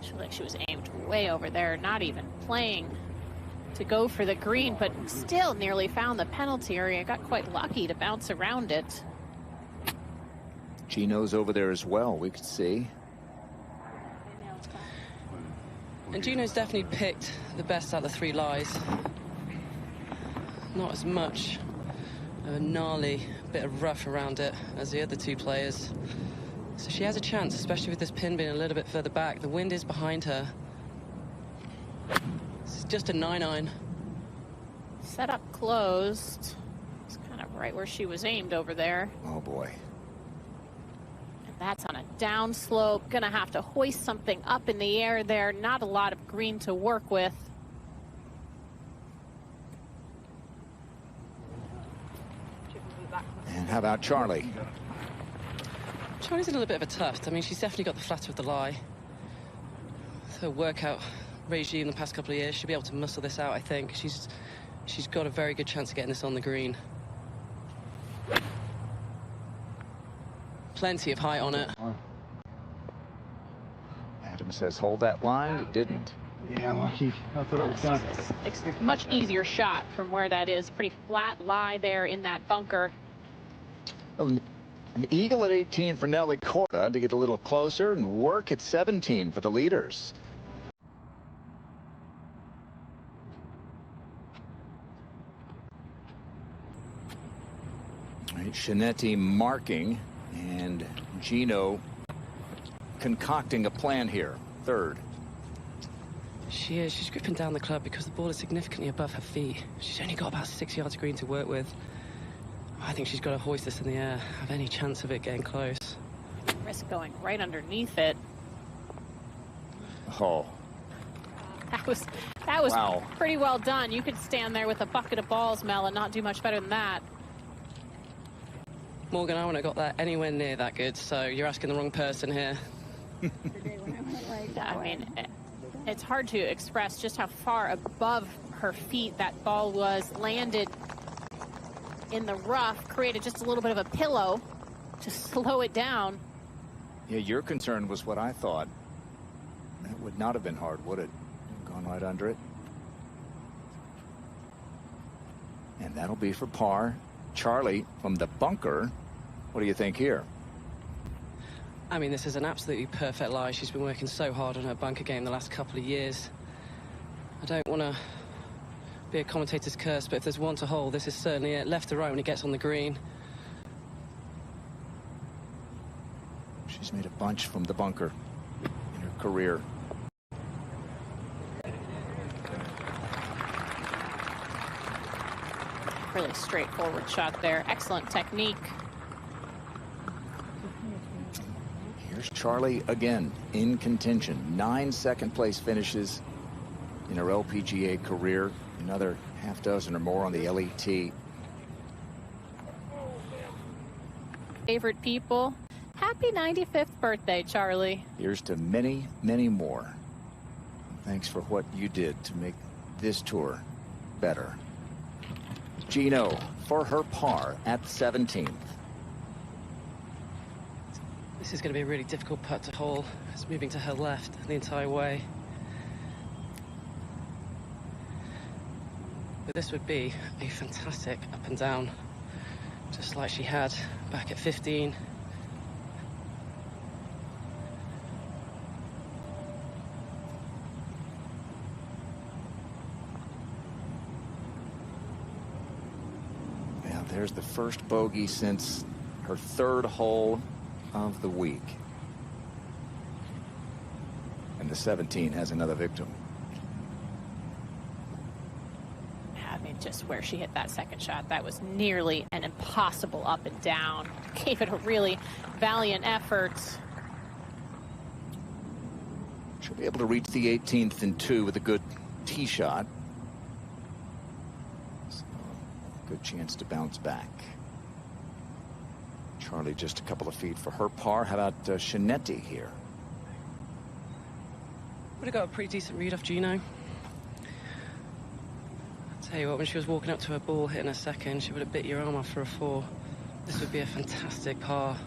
She looked like she was aimed way over there, not even playing to go for the green, but still nearly found the penalty area. Got quite lucky to bounce around it. Jeeno's over there as well, we could see. And Jeeno's definitely picked the best out of the 3 lies. Not as much a gnarly bit of rough around it as the other 2 players. So she has a chance, especially with this pin being a little bit further back. The wind is behind her. It's just a 9-iron. Set up closed. It's kind of right where she was aimed over there. Oh boy. That's on a down slope. Gonna have to hoist something up in the air there. Not a lot of green to work with. And how about Charlie? Charlie's in a little bit of a tuft. I mean, she's definitely got the flatter of the lie. Her workout regime the past couple of years, she'll be able to muscle this out, I think. She's got a very good chance of getting this on the green. Plenty of height on it. Adam says hold that line. It didn't. Yeah, lucky. That's what I was done. It's a much easier shot from where that is. Pretty flat lie there in that bunker. An eagle at 18 for Nelly Korda to get a little closer and work at 17 for the leaders. All right, Shinetti marking and Jeeno concocting a plan here. 3rd. She is. She's gripping down the club because the ball is significantly above her feet. She's only got about 6 yards of green to work with. I think she's got to hoist this in the air, have any chance of it getting close. Risk going right underneath it. Oh. That was Wow. Pretty well done. You could stand there with a bucket of balls, Mel, and not do much better than that. Morgan, I wouldn't have got that anywhere near that good, so you're asking the wrong person here. I mean, it's hard to express just how far above her feet that ball was. Landed in the rough, created just a little bit of a pillow to slow it down. Yeah, your concern was what I thought. That would not have been hard, would it? Gone right under it. And that'll be for par. Charlie from the bunker. What do you think here? I mean, this is an absolutely perfect lie. She's been working so hard on her bunker game the last couple of years. I don't want to be a commentator's curse, but if there's one to hold, this is certainly it. Left to right when he gets on the green. She's made a bunch from the bunker in her career. Really straightforward shot there. Excellent technique. Here's Charlie again in contention. 9 second-place finishes in her LPGA career. Another half dozen or more on the LET. Favorite people. Happy 95th birthday, Charlie. Here's to many, many more. Thanks for what you did to make this tour better. Jeeno for her par at 17th. This is going to be a really difficult putt to hole. It's moving to her left the entire way. But this would be a fantastic up and down, just like she had back at 15. Now there's the first bogey since her third hole of the week. And the 17 has another victim. I mean, just where she hit that second shot, that was nearly an impossible up and down. Gave it a really valiant effort. She'll be able to reach the 18th and 2 with a good tee shot. So, good chance to bounce back. Charlie just a couple of feet for her par. How about Shinetti here? Would have got a pretty decent read off Jeeno. I'll tell you what, when she was walking up to her ball, hitting a second, she would have bit your arm off for a 4. This would be a fantastic par.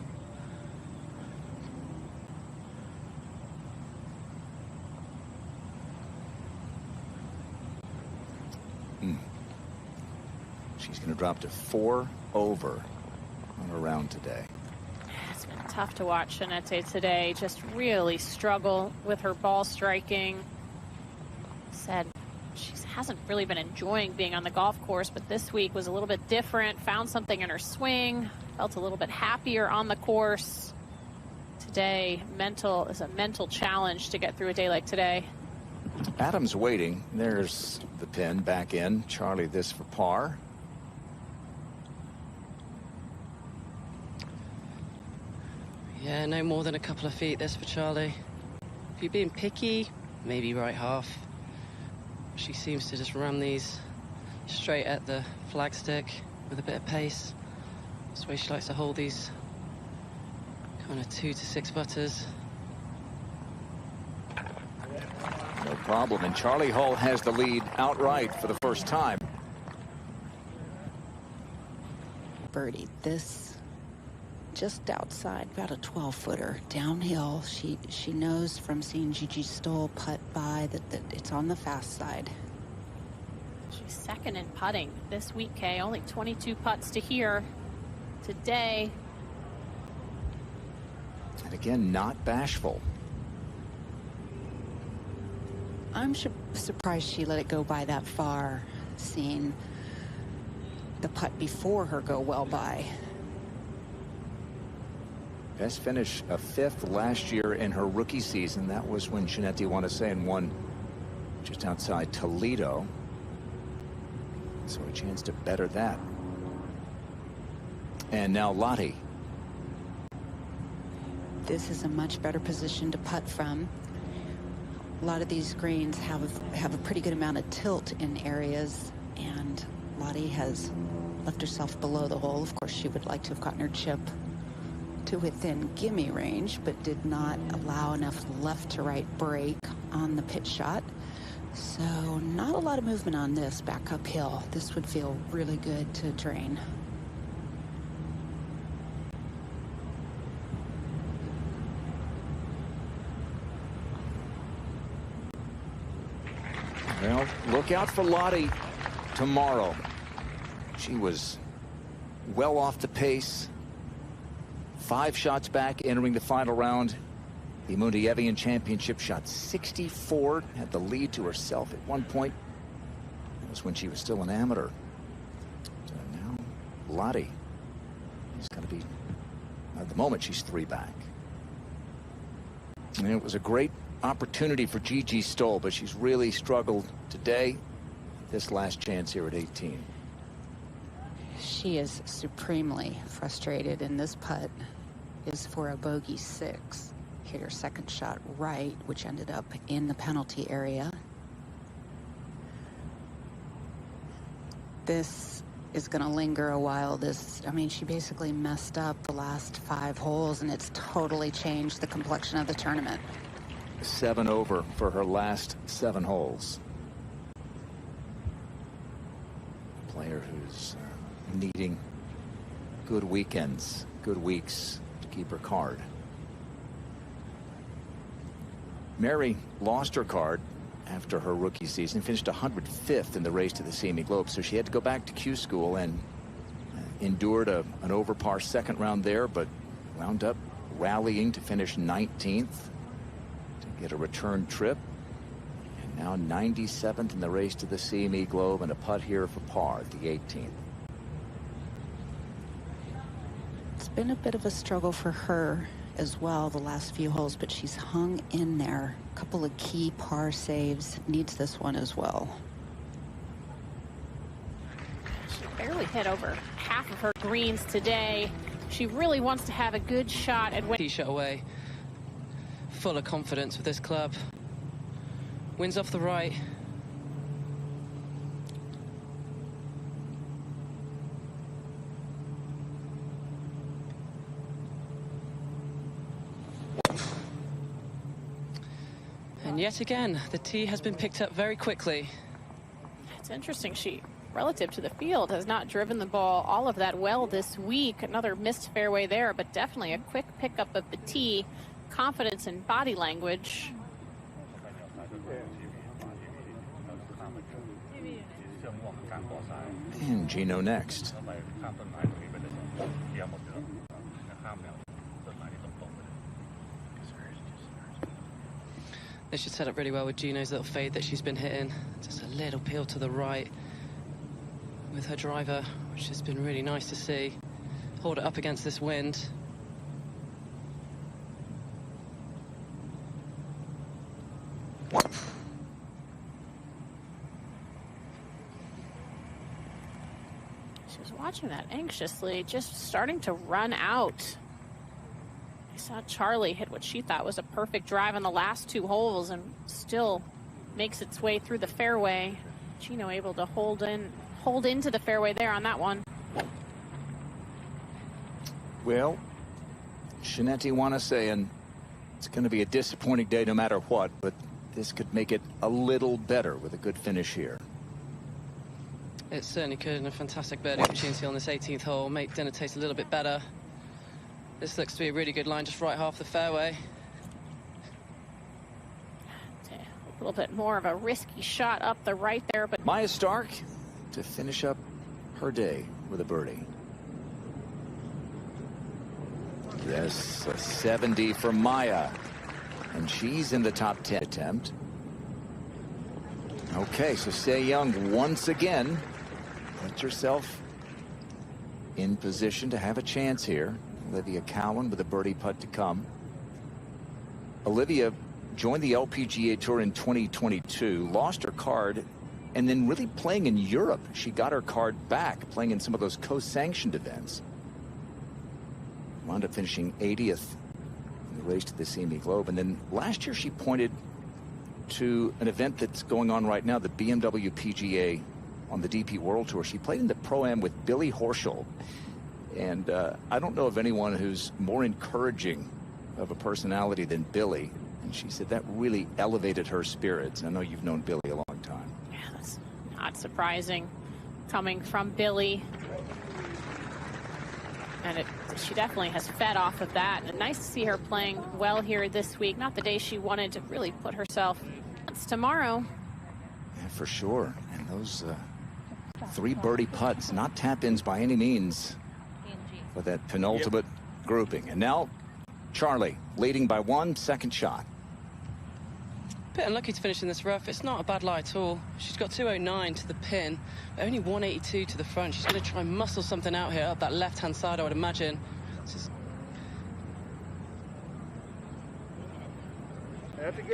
She's going to drop to 4 over on her round today. It's been tough to watch Shinetti today. Just really struggle with her ball striking. Said she hasn't really been enjoying being on the golf course, but this week was a little bit different. Found something in her swing. Felt a little bit happier on the course. Today, mental is a mental challenge to get through a day like today. Adams waiting. There's the pin back in. Charlie this for par. Yeah, no more than a couple of feet this for Charlie. If you're being picky, maybe right half. She seems to just run these straight at the flagstick with a bit of pace. That's the way she likes to hold these kind of 2 to 6 putters. No problem. And Charlie Hull has the lead outright for the first time. Birdie, this just outside, about a 12-footer downhill. She knows from seeing Gigi Stoll putt by that it's on the fast side. She's second in putting this week, Kay. Only 22 putts to here today. And again, not bashful. I'm surprised she let it go by that far, seeing the putt before her go well by. Best finish a 5th last year in her rookie season. That was when Jeeno Thitikul won just outside Toledo. So a chance to better that. And now Lottie. This is a much better position to putt from. A lot of these greens have a pretty good amount of tilt in areas, and Lottie has left herself below the hole. Of course, she would like to have gotten her chip to within gimme range, but did not allow enough left to right break on the pitch shot. So not a lot of movement on this back uphill. This would feel really good to drain. look out for Lottie tomorrow. She was well off the pace. 5 shots back entering the final round. The Mundievian Championship shot 64, had the lead to herself at one point. That was when she was still an amateur. So now Lottie is going to be, at the moment, she's 3 back. And it was a great opportunity for Gigi Stoll, but she's really struggled today. This last chance here at 18. She is supremely frustrated, and this putt is for a bogey 6. Hit her second shot right, which ended up in the penalty area. This is going to linger a while. I mean, she basically messed up the last 5 holes, and it's totally changed the complexion of the tournament. 7 over for her last 7 holes. A player who's needing good weekends, good weeks to keep her card. Mary lost her card after her rookie season, finished 105th in the race to the CME Globe, so she had to go back to Q School and endured an over par second round there, but wound up rallying to finish 19th to get a return trip, and now 97th in the race to the CME Globe, and a putt here for par at the 18th. It's been a bit of a struggle for her as well the last few holes, but she's hung in there. A couple of key par saves. Needs this one as well. She barely hit over half of her greens today. She really wants to have a good shot at winning. Tee shot away. Full of confidence with this club. Winds off the right. And yet again, the tee has been picked up very quickly. It's interesting. She, relative to the field, has not driven the ball all of that well this week. Another missed fairway there, but definitely a quick pickup of the tee. Confidence and body language. And Jeeno next. This should set up really well with Jeeno's little fade that she's been hitting. Just a little peel to the right with her driver, which has been really nice to see. Hold it up against this wind. She was watching that anxiously, just starting to run out. I saw Charlie hit what she thought was a perfect drive on the last 2 holes and still makes its way through the fairway. Jeeno able to hold into the fairway there on that one. Well, Jeanette wanna say, and it's going to be a disappointing day no matter what, but this could make it a little better with a good finish here. It certainly could, and a fantastic birdie opportunity on this 18th hole. Make dinner taste a little bit better. This looks to be a really good line, just right half the fairway. A little bit more of a risky shot up the right there, but Maya Stark to finish up her day with a birdie. Yes, a 70 for Maya, and she's in the top 10 attempt. Okay, so Se Young once again puts herself in position to have a chance here. Olivia Cowan with a birdie putt to come. Olivia joined the LPGA Tour in 2022, lost her card, and then really playing in Europe. She got her card back, playing in some of those co-sanctioned events. Wound up finishing 80th in the race to the CME Globe. And then last year she pointed to an event that's going on right now, the BMW PGA on the DP World Tour. She played in the Pro-Am with Billy Horschel. And I don't know of anyone who's more encouraging of a personality than Billy. And she said that really elevated her spirits. I know you've known Billy a long time. yeah, that's not surprising coming from Billy. And she definitely has fed off of that. And nice to see her playing well here this week. Not the day she wanted to really put herself. It's tomorrow. for sure. And those 3 birdie putts, not tap-ins by any means for that penultimate grouping. And now Charlie leading by 1, second shot. Bit unlucky to finish in this rough. It's not a bad lie at all. She's got 209 to the pin, but only 182 to the front. She's going to try and muscle something out here up that left-hand side, I would imagine.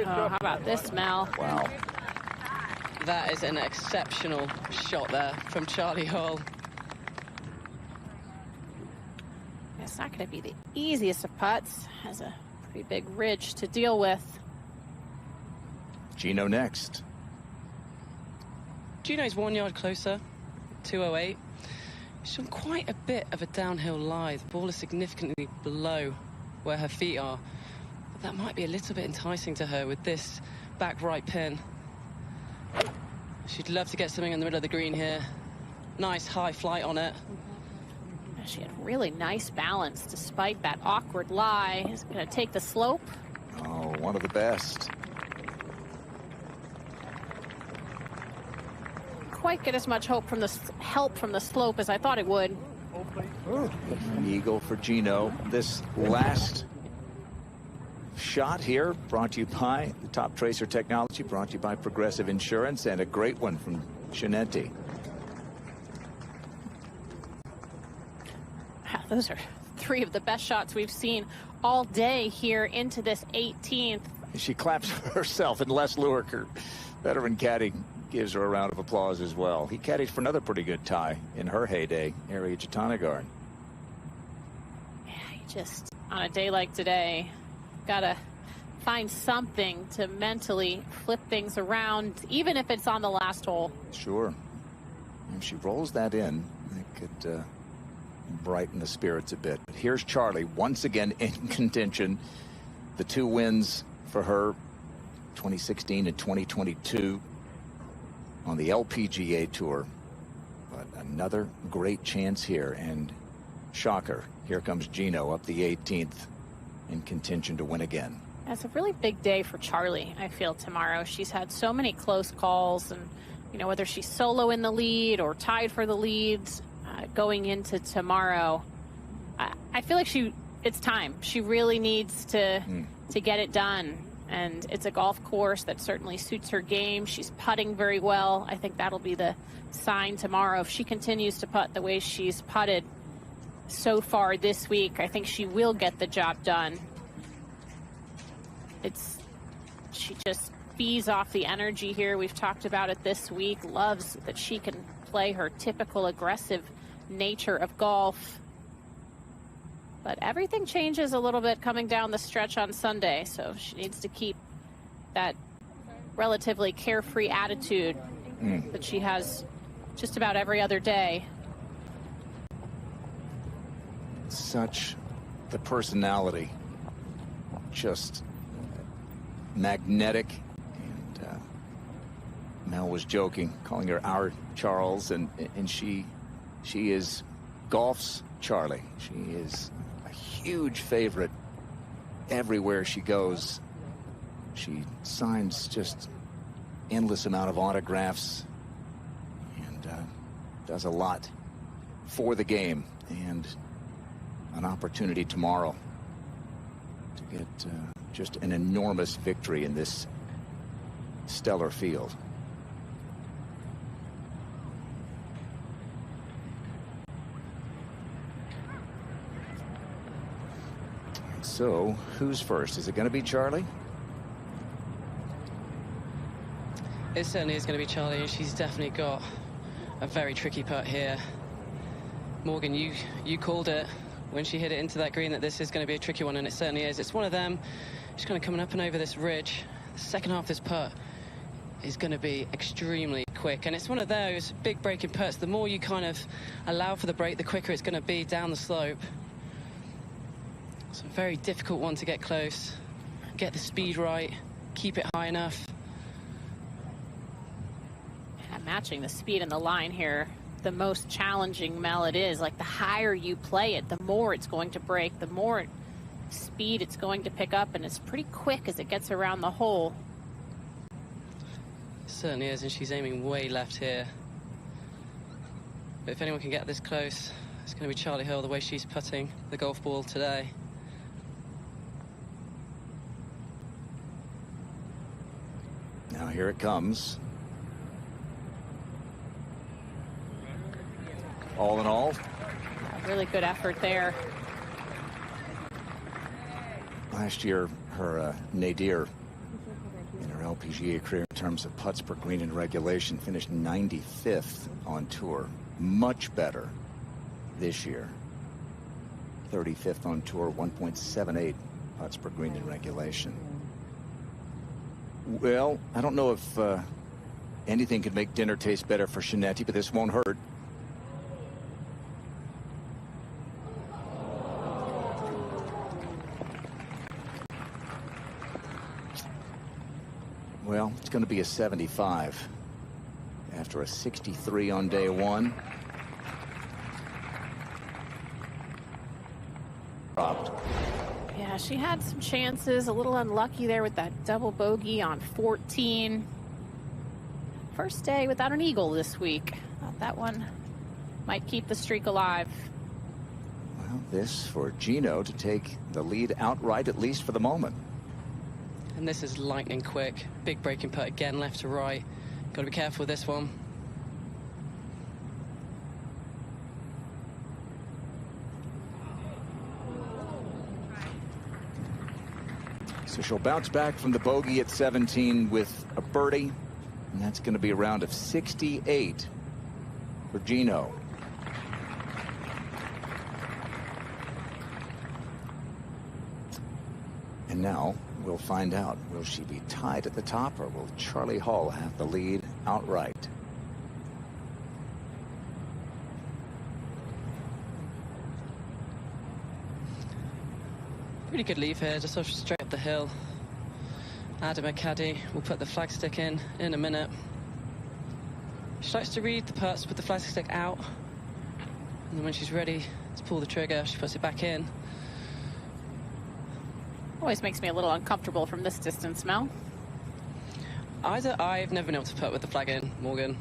How about this, Mel? Wow. That is an exceptional shot there from Charlie Hull. It's not going to be the easiest of putts. Has a pretty big ridge to deal with. Jeeno next. Jeeno's 1 yard closer, 208. She's on quite a bit of a downhill lie. The ball is significantly below where her feet are. But that might be a little bit enticing to her with this back right pin. She'd love to get something in the middle of the green here. Nice high flight on it. She had really nice balance despite that awkward lie. Is going to take the slope. Oh, one of the best. Quite get as much help from the slope as I thought it would. An eagle for Jeeno. This last shot here brought to you by the Top Tracer Technology, brought to you by Progressive Insurance, and a great one from Shinetti. Those are 3 of the best shots we've seen all day here into this 18th. She claps for herself, and Les Lurker, veteran caddy, gives her a round of applause as well. He caddied for another pretty good tie in her heyday, Ari Jatanagarn. Yeah, you just, on a day like today, gotta find something to mentally flip things around, even if it's on the last hole. Sure. If she rolls that in, it could brighten the spirits a bit. But here's Charlie once again in contention. The 2 wins for her, 2016 and 2022 on the LPGA Tour. But another great chance here, and shocker, here comes Jeeno up the 18th in contention to win again. It's a really big day for Charlie, I feel, tomorrow. She's had so many close calls, and, you know, whether she's solo in the lead or tied for the leads going into tomorrow, I feel like it's time. She really needs to get it done. And it's a golf course that certainly suits her game. She's putting very well. I think that'll be the sign tomorrow. If she continues to putt the way she's putted so far this week, I think she will get the job done. She just feeds off the energy here. We've talked about it this week. Loves that she can play her typical aggressive nature of golf. But everything changes a little bit coming down the stretch on Sunday, so she needs to keep that relatively carefree attitude that she has just about every other day. Such the personality, just magnetic. And Mel was joking, calling her our Charles, and she is golf's Charlie. She is a huge favorite everywhere she goes. She signs just endless amount of autographs and does a lot for the game, and an opportunity tomorrow to get just an enormous victory in this stellar field. So, who's first? Is it going to be Charlie? It certainly is going to be Charlie, and she's definitely got a very tricky putt here. Morgan, you called it when she hit it into that green that this is going to be a tricky one, and it certainly is. It's one of them. She's kind of coming up and over this ridge. The second half of this putt is going to be extremely quick, and it's one of those big breaking putts. The more you kind of allow for the break, the quicker it's going to be down the slope. It's a very difficult one to get close, get the speed right, keep it high enough. Matching the speed and the line here, the most challenging, Mel, it is. Like, the higher you play it, the more it's going to break, the more speed it's going to pick up, and it's pretty quick as it gets around the hole. Certainly is, and she's aiming way left here. But if anyone can get this close, it's going to be Charlie Hill, the way she's putting the golf ball today. Now here it comes. All in all, A really good effort there. last year, her nadir in her LPGA career in terms of putts per green in regulation finished 95th on tour. Much better this year. 35th on tour, 1.78 putts per green in regulation. Well, I don't know if anything could make dinner taste better for Shinetti, but this won't hurt. Well, it's going to be a 75 after a 63 on day one. Dropped. Yeah, she had some chances. A little unlucky there with that double bogey on 14. First day without an eagle this week. Thought that one might keep the streak alive. Well, this for Jeeno to take the lead outright, at least for the moment. And this is lightning quick. Big breaking putt again, left to right. Got to be careful with this one. So she'll bounce back from the bogey at 17 with a birdie, and that's going to be a round of 68 for Jeeno. And now we'll find out, will she be tied at the top, or will Charlie Hull have the lead outright? Pretty good leave here, just straight up the hill. Adam Caddy will put the flagstick in a minute. She likes to read the putts with the flagstick out, and then when she's ready to pull the trigger, she puts it back in. Always makes me a little uncomfortable from this distance, Mel. I've never been able to putt with the flag in, Morgan,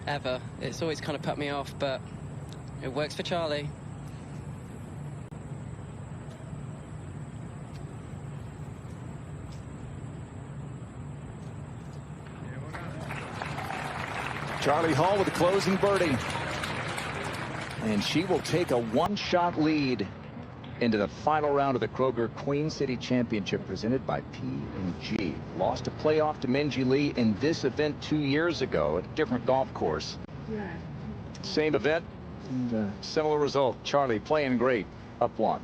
ever. It's always kind of put me off, but it works for Charlie. Charlie Hull with a closing birdie. And she will take a one-shot lead into the final round of the Kroger Queen City Championship presented by P&G. Lost a playoff to Minjee Lee in this event 2 years ago at a different golf course. Same event, and similar result. Charlie playing great, up one.